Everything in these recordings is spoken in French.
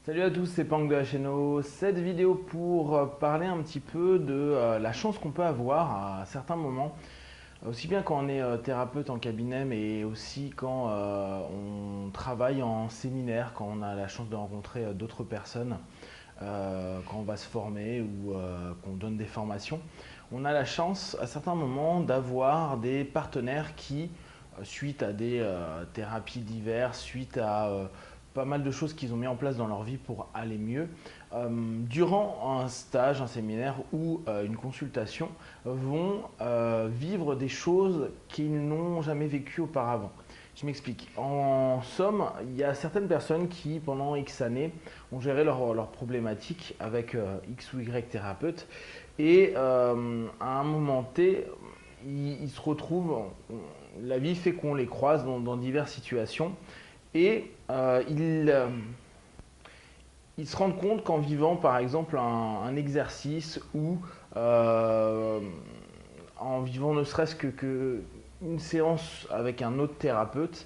Salut à tous, c'est Pang de la chaîne O. Cette vidéo pour parler un petit peu de la chance qu'on peut avoir à certains moments, aussi bien quand on est thérapeute en cabinet, mais aussi quand on travaille en séminaire, quand on a la chance de rencontrer d'autres personnes, quand on va se former ou qu'on donne des formations. On a la chance à certains moments d'avoir des partenaires qui, suite à des thérapies diverses, suite à pas mal de choses qu'ils ont mis en place dans leur vie pour aller mieux, durant un stage, un séminaire ou une consultation, vont vivre des choses qu'ils n'ont jamais vécues auparavant. Je m'explique. En somme, il y a certaines personnes qui, pendant X années, ont géré leurs problématiques avec X ou Y thérapeute. Et à un moment T, ils se retrouvent, la vie fait qu'on les croise dans diverses situations. Et ils se rendent compte qu'en vivant par exemple un exercice ou euh, en vivant ne serait-ce que une séance avec un autre thérapeute,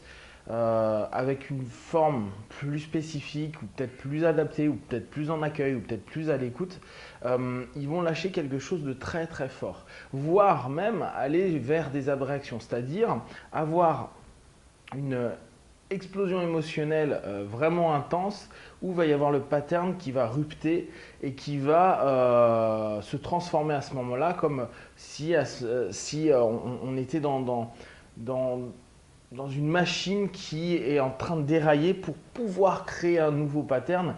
avec une forme plus spécifique ou peut-être plus adaptée ou peut-être plus en accueil ou peut-être plus à l'écoute, ils vont lâcher quelque chose de très très fort, voire même aller vers des abréactions, c'est-à-dire avoir une explosion émotionnelle vraiment intense où va y avoir le pattern qui va rupter et qui va se transformer à ce moment-là comme si on était dans, dans une machine qui est en train de dérailler pour pouvoir créer un nouveau pattern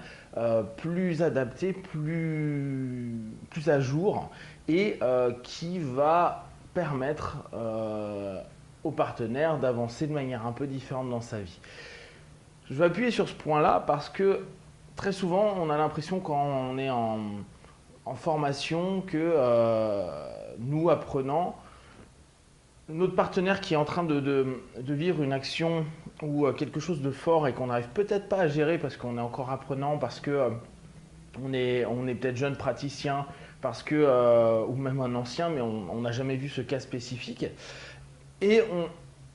plus adapté, plus à jour et qui va permettre au partenaire d'avancer de manière un peu différente dans sa vie. Je vais appuyer sur ce point-là parce que très souvent, on a l'impression quand on est en formation que nous, apprenants, notre partenaire qui est en train de vivre une action ou quelque chose de fort et qu'on n'arrive peut-être pas à gérer parce qu'on est encore apprenant, parce que on est peut-être jeune praticien, parce que, ou même un ancien, mais on n'a jamais vu ce cas spécifique. Et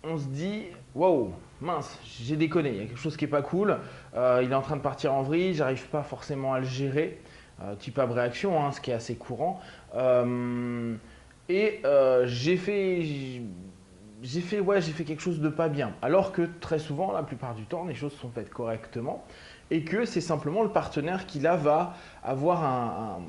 on se dit, waouh, mince, j'ai déconné, il y a quelque chose qui est pas cool, il est en train de partir en vrille, j'arrive pas forcément à le gérer, type abréaction, hein, ce qui est assez courant. J'ai fait quelque chose de pas bien. Alors que très souvent, la plupart du temps, les choses sont faites correctement et que c'est simplement le partenaire qui là va avoir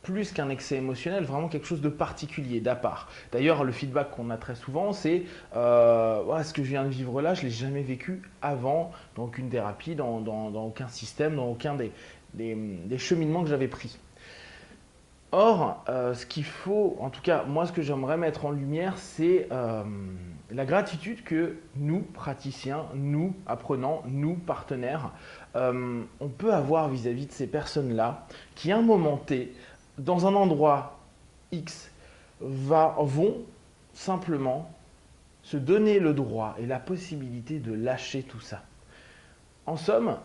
plus qu'un excès émotionnel, vraiment quelque chose de particulier, d'à part. D'ailleurs, le feedback qu'on a très souvent, c'est ouais, ce que je viens de vivre là, je ne l'ai jamais vécu avant, dans aucune thérapie, dans aucun système, dans aucun des cheminements que j'avais pris. Or, ce qu'il faut, en tout cas, moi, ce que j'aimerais mettre en lumière, c'est la gratitude que nous, praticiens, nous, apprenants, nous, partenaires, on peut avoir vis-à-vis de ces personnes-là qui, à un moment T, dans un endroit X, vont simplement se donner le droit et la possibilité de lâcher tout ça. En somme,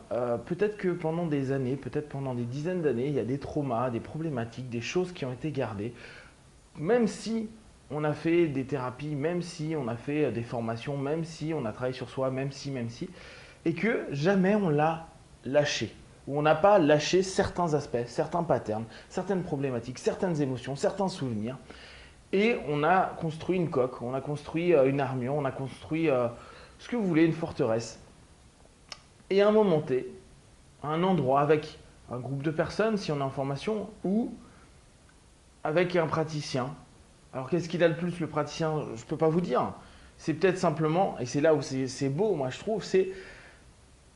peut-être que pendant des années, peut-être pendant des dizaines d'années, il y a des traumas, des problématiques, des choses qui ont été gardées. Même si on a fait des thérapies, même si on a fait des formations, même si on a travaillé sur soi, même si, et que jamais on l'a lâché. Ou on n'a pas lâché certains aspects, certains patterns, certaines problématiques, certaines émotions, certains souvenirs. Et on a construit une coque, on a construit une armure, on a construit ce que vous voulez, une forteresse. Et à un moment T, à un endroit avec un groupe de personnes, si on est en formation, ou avec un praticien. Alors qu'est-ce qu'il a le plus, le praticien? Je ne peux pas vous dire. C'est peut-être simplement, et c'est là où c'est beau, moi je trouve, c'est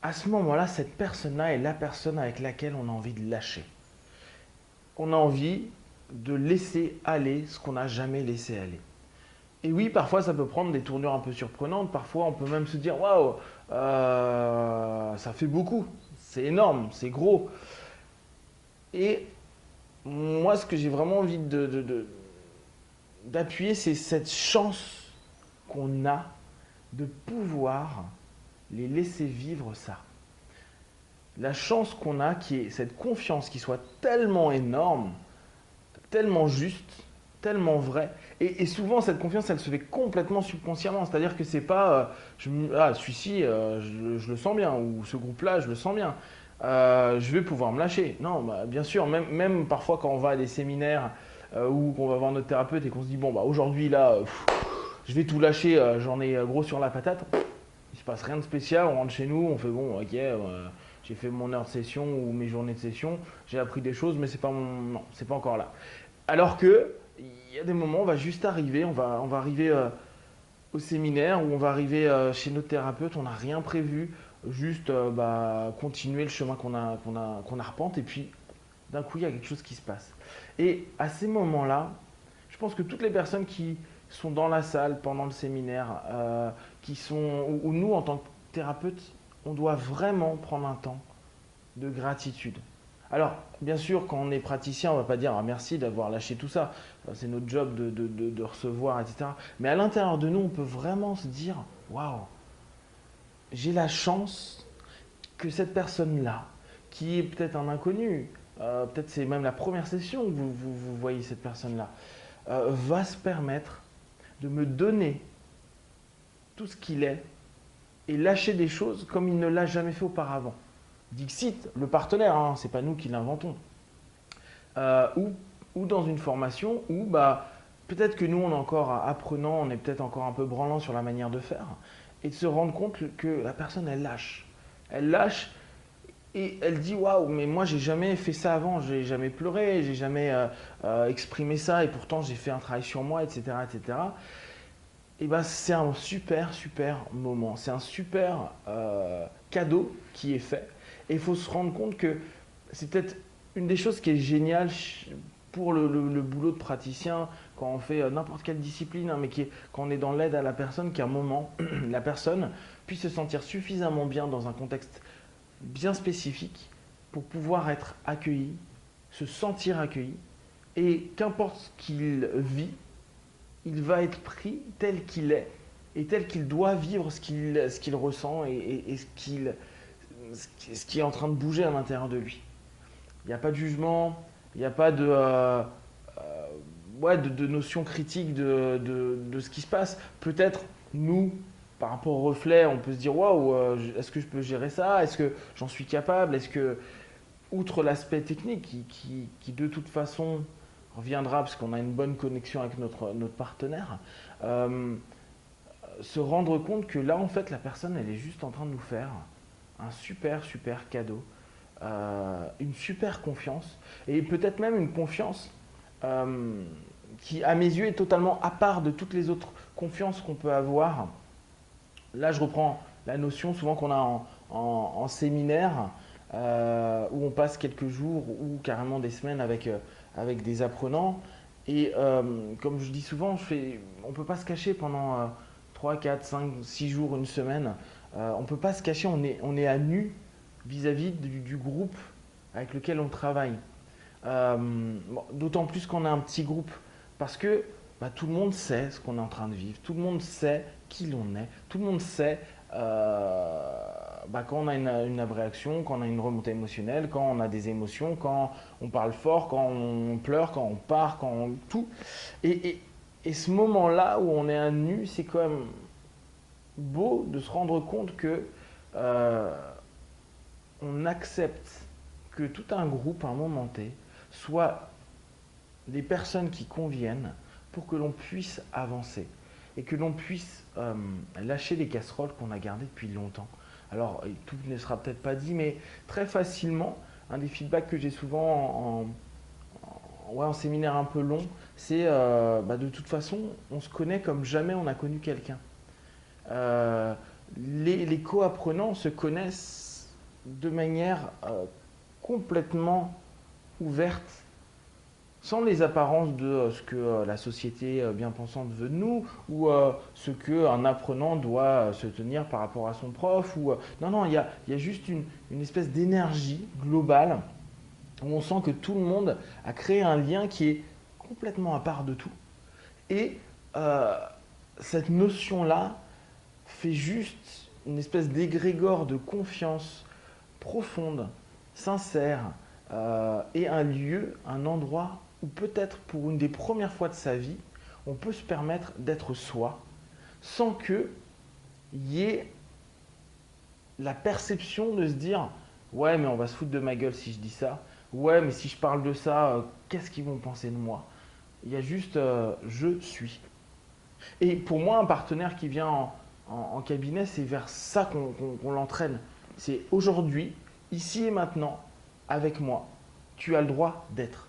à ce moment-là, cette personne-là est la personne avec laquelle on a envie de lâcher. On a envie de laisser aller ce qu'on n'a jamais laissé aller. Et oui, parfois ça peut prendre des tournures un peu surprenantes. Parfois on peut même se dire waouh, ça fait beaucoup, c'est énorme, c'est gros. Et moi, ce que j'ai vraiment envie d'appuyer, c'est cette chance qu'on a de pouvoir les laisser vivre ça. La chance qu'on a, qui est cette confiance qui soit tellement énorme, tellement juste, tellement vraie. Et souvent, cette confiance, elle se fait complètement subconsciemment. C'est-à-dire que c'est pas celui-ci, je le sens bien, ou ce groupe-là, je le sens bien. je vais pouvoir me lâcher. Non, bah, bien sûr, même parfois quand on va à des séminaires ou qu'on va voir notre thérapeute et qu'on se dit, bon, bah, aujourd'hui, là, je vais tout lâcher, j'en ai gros sur la patate. Il se passe rien de spécial, on rentre chez nous, on fait, bon, ok, j'ai fait mon heure de session ou mes journées de session, j'ai appris des choses, mais c'est pas non, c'est pas encore là. Alors que, il y a des moments, on va juste arriver, on va arriver au séminaire où on va arriver chez notre thérapeute, on n'a rien prévu, juste bah, continuer le chemin qu'on arpente et puis d'un coup il y a quelque chose qui se passe. Et à ces moments-là, je pense que toutes les personnes qui sont dans la salle pendant le séminaire, ou nous en tant que thérapeute, on doit vraiment prendre un temps de gratitude. Alors, bien sûr, quand on est praticien, on ne va pas dire ah, merci d'avoir lâché tout ça. C'est notre job de recevoir, etc. Mais à l'intérieur de nous, on peut vraiment se dire waouh, j'ai la chance que cette personne-là, qui est peut-être un inconnu, peut-être c'est même la première session que vous voyez cette personne-là, va se permettre de me donner tout ce qu'il est et lâcher des choses comme il ne l'a jamais fait auparavant. Dixit, le partenaire, hein, c'est pas nous qui l'inventons. Euh, ou, ou dans une formation où bah, peut-être que nous on est encore apprenant, on est peut-être encore un peu branlant sur la manière de faire, et de se rendre compte que la personne elle lâche. Elle lâche et elle dit waouh, mais moi j'ai jamais fait ça avant, j'ai jamais pleuré, j'ai jamais exprimé ça et pourtant j'ai fait un travail sur moi, etc. etc. Et ben c'est un super super moment, c'est un super cadeau qui est fait. Et il faut se rendre compte que c'est peut-être une des choses qui est géniale pour le boulot de praticien quand on fait n'importe quelle discipline, hein, mais quand on est dans l'aide à la personne, qu'à un moment, la personne puisse se sentir suffisamment bien dans un contexte bien spécifique pour pouvoir être accueilli, se sentir accueilli, et qu'importe ce qu'il vit, il va être pris tel qu'il est et tel qu'il doit vivre ce qu'il ressent et ce qui est en train de bouger à l'intérieur de lui. Il n'y a pas de jugement, il n'y a pas ouais, de notion critique de ce qui se passe. Peut-être, nous, par rapport au reflet, on peut se dire waouh, est-ce que je peux gérer ça? Est-ce que j'en suis capable? Est-ce que, outre l'aspect technique qui de toute façon reviendra parce qu'on a une bonne connexion avec notre partenaire, euh, se rendre compte que là, en fait, la personne, elle est juste en train de nous faire un super, super cadeau, une super confiance, et peut-être même une confiance euh, qui, à mes yeux, est totalement à part de toutes les autres confiances qu'on peut avoir. Là, je reprends la notion souvent qu'on a en séminaire, où on passe quelques jours ou carrément des semaines avec des apprenants. Et comme je dis souvent, on ne peut pas se cacher pendant 3, 4, 5, 6 jours, une semaine. On ne peut pas se cacher, on est à nu vis-à-vis du groupe avec lequel on travaille. Bon, d'autant plus qu'on a un petit groupe, parce que bah, tout le monde sait ce qu'on est en train de vivre, tout le monde sait qui l'on est, tout le monde sait bah, quand on a une abréaction, quand on a une remontée émotionnelle, quand on a des émotions, quand on parle fort, quand on pleure, quand on part, tout. Et, et, et ce moment-là où on est à nu, c'est quand même beau de se rendre compte que euh, on accepte que tout un groupe, à un moment T, soit des personnes qui conviennent pour que l'on puisse avancer et que l'on puisse lâcher les casseroles qu'on a gardées depuis longtemps. Alors, tout ne sera peut-être pas dit, mais très facilement, un des feedbacks que j'ai souvent ouais, en séminaire un peu long, c'est bah, de toute façon, on se connaît comme jamais on a connu quelqu'un. Euh, les co-apprenants se connaissent de manière complètement ouverte, sans les apparences de ce que la société bien pensante veut de nous, ou ce qu'un apprenant doit se tenir par rapport à son prof. Non, non, il y a juste une espèce d'énergie globale où on sent que tout le monde a créé un lien qui est complètement à part de tout. Et euh, cette notion-là fait juste une espèce d'égrégore de confiance profonde, sincère, et un lieu, un endroit où peut-être pour une des premières fois de sa vie, on peut se permettre d'être soi sans qu'il y ait la perception de se dire Ouais, mais on va se foutre de ma gueule si je dis ça. Ouais, mais si je parle de ça, qu'est-ce qu'ils vont penser de moi? Il y a juste je suis. Et pour moi, un partenaire qui vient en cabinet, c'est vers ça qu'on l'entraîne. C'est aujourd'hui, ici et maintenant, avec moi, tu as le droit d'être.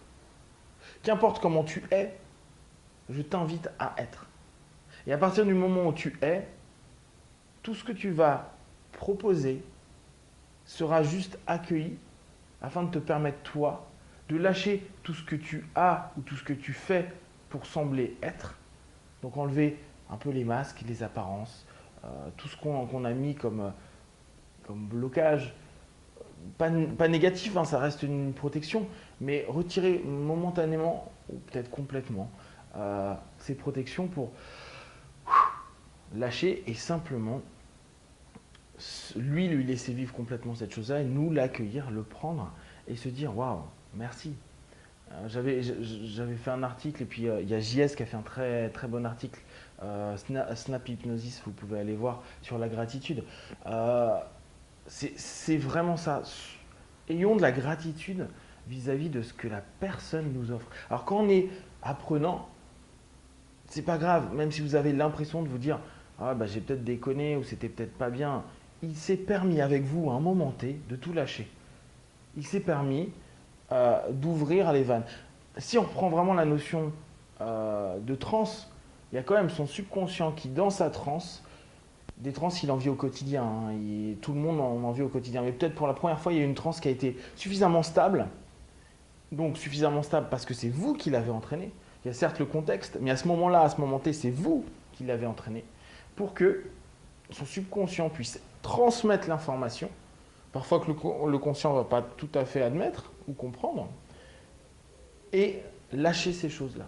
Qu'importe comment tu es, je t'invite à être. Et à partir du moment où tu es, tout ce que tu vas proposer sera juste accueilli afin de te permettre, toi, de lâcher tout ce que tu as ou tout ce que tu fais pour sembler être. Donc enlever un peu les masques, les apparences, tout ce qu'on a mis comme blocage. Pas négatif, hein, ça reste une protection, mais retirer momentanément, ou peut-être complètement, ces protections pour lâcher et simplement lui laisser vivre complètement cette chose-là et nous l'accueillir, le prendre et se dire waouh, merci. J'avais fait un article et puis il y a JS qui a fait un très, très bon article, Snap Hypnosis, vous pouvez aller voir sur la gratitude. C'est vraiment ça. Ayons de la gratitude vis-à-vis de ce que la personne nous offre. Alors quand on est apprenant, c'est pas grave, même si vous avez l'impression de vous dire ah bah j'ai peut-être déconné ou c'était peut-être pas bien, il s'est permis avec vous à un moment T de tout lâcher. Il s'est permis d'ouvrir les vannes. Si on reprend vraiment la notion de transe, il y a quand même son subconscient qui, dans sa transe, des trans, il en vit au quotidien. Hein, tout le monde en vit au quotidien. Mais peut-être pour la première fois, il y a une transe qui a été suffisamment stable. Donc suffisamment stable parce que c'est vous qui l'avez entraîné. Il y a certes le contexte, mais à ce moment-là, à ce moment T, c'est vous qui l'avez entraîné pour que son subconscient puisse transmettre l'information. Parfois que le conscient ne va pas tout à fait admettre ou comprendre. Et lâcher ces choses-là.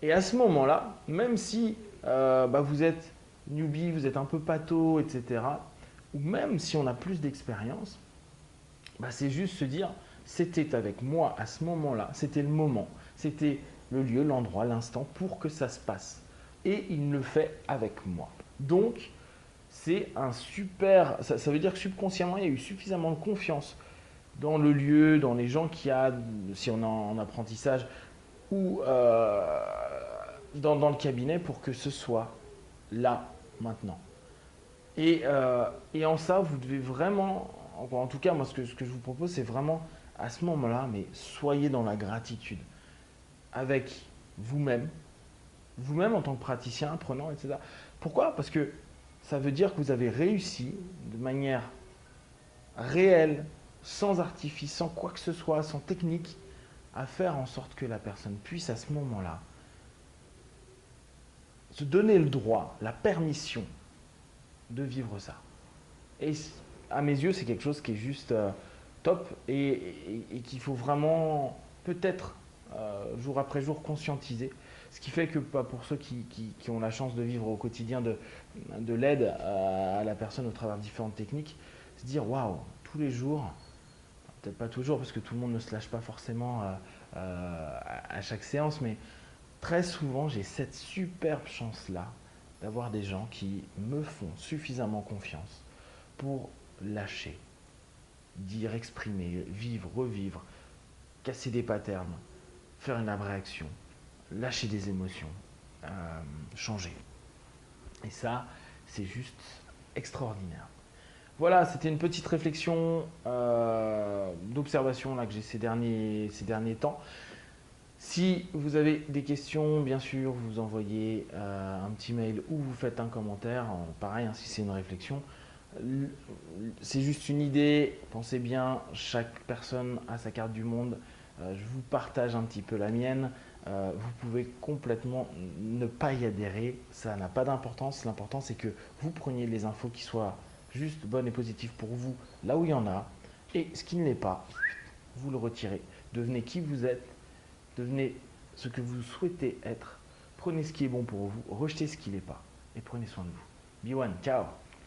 Et à ce moment-là, même si vous êtes newbie, vous êtes un peu pâteau, etc., ou même si on a plus d'expérience, c'est juste se dire, c'était avec moi à ce moment-là, c'était le moment, c'était le lieu, l'endroit, l'instant pour que ça se passe. Et il le fait avec moi. Donc, c'est un super... Ça veut dire que subconsciemment, il y a eu suffisamment de confiance dans le lieu, dans les gens qui a, si on est en apprentissage, ou dans le cabinet pour que ce soit là, maintenant. Et en ça, vous devez vraiment, en tout cas, moi, ce que je vous propose, c'est vraiment, à ce moment-là, mais soyez dans la gratitude avec vous-même, vous-même en tant que praticien, apprenant, etc. Pourquoi? Parce que ça veut dire que vous avez réussi de manière réelle, sans artifice, sans quoi que ce soit, sans technique, à faire en sorte que la personne puisse à ce moment-là se donner le droit, la permission de vivre ça. Et à mes yeux, c'est quelque chose qui est juste top et qu'il faut vraiment peut-être jour après jour conscientiser. Ce qui fait que pour ceux qui ont la chance de vivre au quotidien de l'aide à la personne au travers de différentes techniques, se dire waouh, tous les jours, peut-être pas toujours parce que tout le monde ne se lâche pas forcément à chaque séance, mais très souvent j'ai cette superbe chance-là d'avoir des gens qui me font suffisamment confiance pour lâcher, dire, exprimer, vivre, revivre, casser des patterns, faire une abréaction, lâcher des émotions, changer. Et ça, c'est juste extraordinaire. Voilà, c'était une petite réflexion d'observation là que j'ai ces derniers temps. Si vous avez des questions, bien sûr, vous envoyez un petit mail ou vous faites un commentaire. Pareil, hein, si c'est une réflexion. C'est juste une idée. Pensez bien, chaque personne a sa carte du monde. Je vous partage un petit peu la mienne. Vous pouvez complètement ne pas y adhérer. Ça n'a pas d'importance. L'important, c'est que vous preniez les infos qui soient juste bonnes et positives pour vous, là où il y en a. Et ce qui ne l'est pas, vous le retirez. Devenez qui vous êtes. Devenez ce que vous souhaitez être. Prenez ce qui est bon pour vous. Rejetez ce qui ne l'est pas. Et prenez soin de vous. Be one. Ciao.